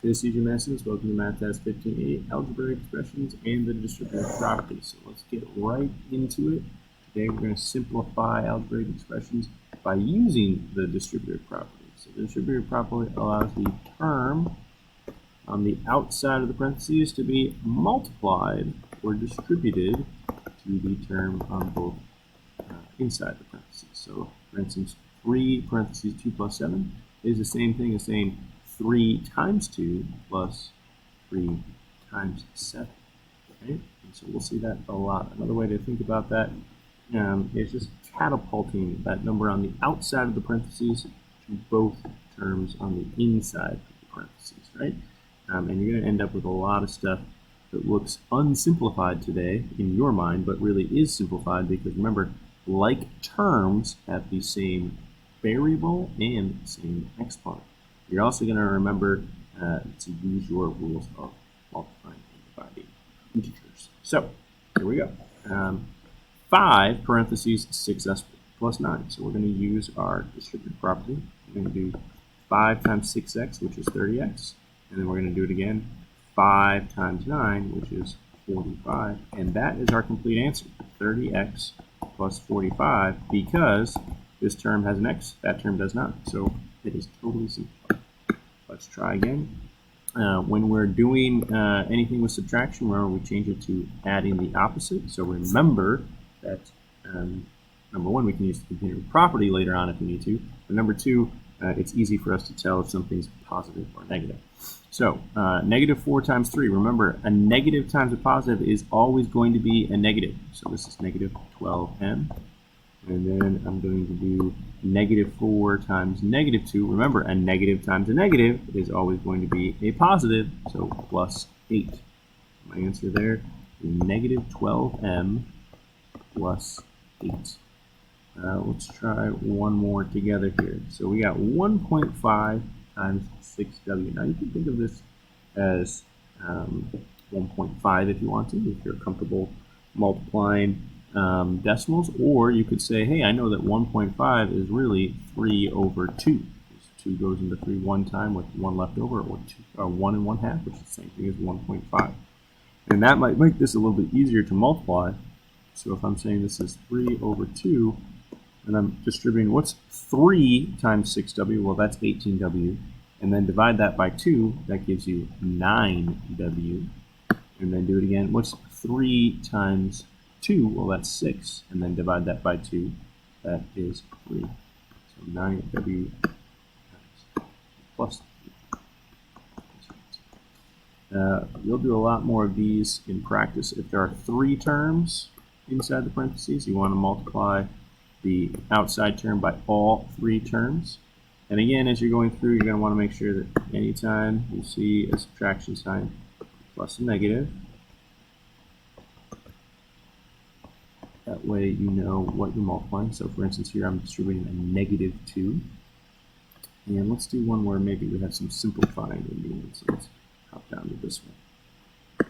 This is your message. Welcome to Math Test 15.8, Algebraic Expressions and the Distributive Property. So let's get right into it. Today we're going to simplify algebraic expressions by using the distributive property. So the distributive property allows the term on the outside of the parentheses to be multiplied or distributed to the term on both inside the parentheses. So for instance, 3 parentheses 2 plus 7 is the same thing as saying 3 times 2 plus 3 times 7. Okay? And so we'll see that a lot. Another way to think about that is just catapulting that number on the outside of the parentheses to both terms on the inside of the parentheses, right? And you're going to end up with a lot of stuff that looks unsimplified today in your mind, but really is simplified because remember, like terms have the same variable and same exponent. You're also going to remember to use your rules of multiplying and dividing integers. So here we go. 5 parentheses 6s plus 9. So we're going to use our distributive property. We're going to do 5 times 6x, which is 30x. And then we're going to do it again. 5 times 9, which is 45. And that is our complete answer, 30x plus 45, because this term has an x, that term does not. So it is totally simplified. Let's try again. When we're doing anything with subtraction, remember we change it to adding the opposite. So remember that, number one, we can use the continuous property later on if we need to. But number two, it's easy for us to tell if something's positive or negative. So negative 4 times 3. Remember, a negative times a positive is always going to be a negative. So this is negative 12m. And then I'm going to do negative 4 times negative 2. Remember, a negative times a negative is always going to be a positive, so plus 8. My answer there is negative 12m plus 8. Let's try one more together here. So we got 1.5 times 6w. Now you can think of this as 1.5 if you want to, if you're comfortable multiplying decimals, or you could say, hey, I know that 1.5 is really 3 over 2. 2 goes into 3 one time with 1 left over, or 1 and 1/2, which is the same thing as 1.5. And that might make this a little bit easier to multiply. So if I'm saying this is 3 over 2, and I'm distributing, what's 3 times 6w? Well, that's 18w. And then divide that by 2, that gives you 9w. And then do it again. What's 3 times 2? Well, that's 6. And then divide that by 2, that is 3. So 9w plus 3. You'll do a lot more of these in practice. If there are 3 terms inside the parentheses, you want to multiply the outside term by all 3 terms. And again, as you're going through, you're going to want to make sure that anytime you see a subtraction sign, plus a negative, that way you know what you're multiplying. So for instance, here I'm distributing a negative 2. And let's do one where maybe we have some simplifying in the end. So let's hop down to this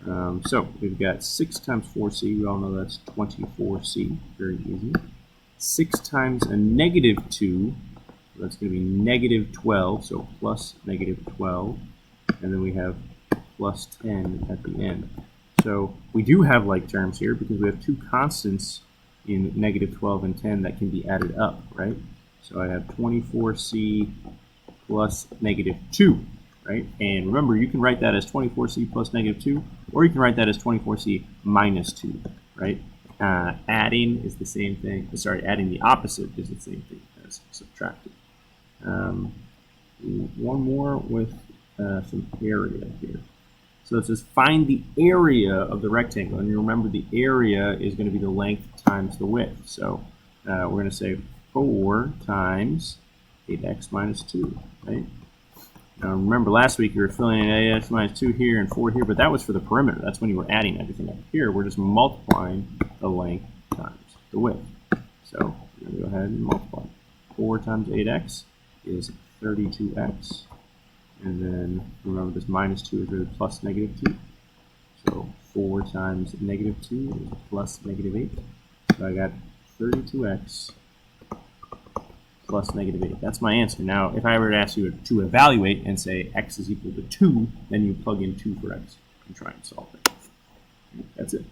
one. So we've got 6 times 4c. We all know that's 24c. Very easy. 6 times a negative 2. That's going to be negative 12. So plus negative 12. And then we have plus 10 at the end. So we do have like terms here because we have 2 constants in negative 12 and 10 that can be added up, right? So I have 24c plus negative 2, right? And remember, you can write that as 24c plus negative 2, or you can write that as 24c minus 2, right? Adding is the same thing. Sorry, adding the opposite is the same thing as subtracting. One more with some area here. So it says find the area of the rectangle, and you remember the area is going to be the length times the width. So we're going to say 4 times 8x minus 2, right? Now remember last week you were filling in 8x minus 2 here and 4 here, but that was for the perimeter. That's when you were adding everything up. Here we're just multiplying the length times the width. So we're going to go ahead and multiply. 4 times 8x is 32x. And then remember this minus 2 is really plus negative 2. So 4 times negative 2 is plus negative 8. So I got 32x plus negative 8. That's my answer. Now, if I were to ask you to evaluate and say x is equal to 2, then you plug in 2 for x and try and solve it. That's it.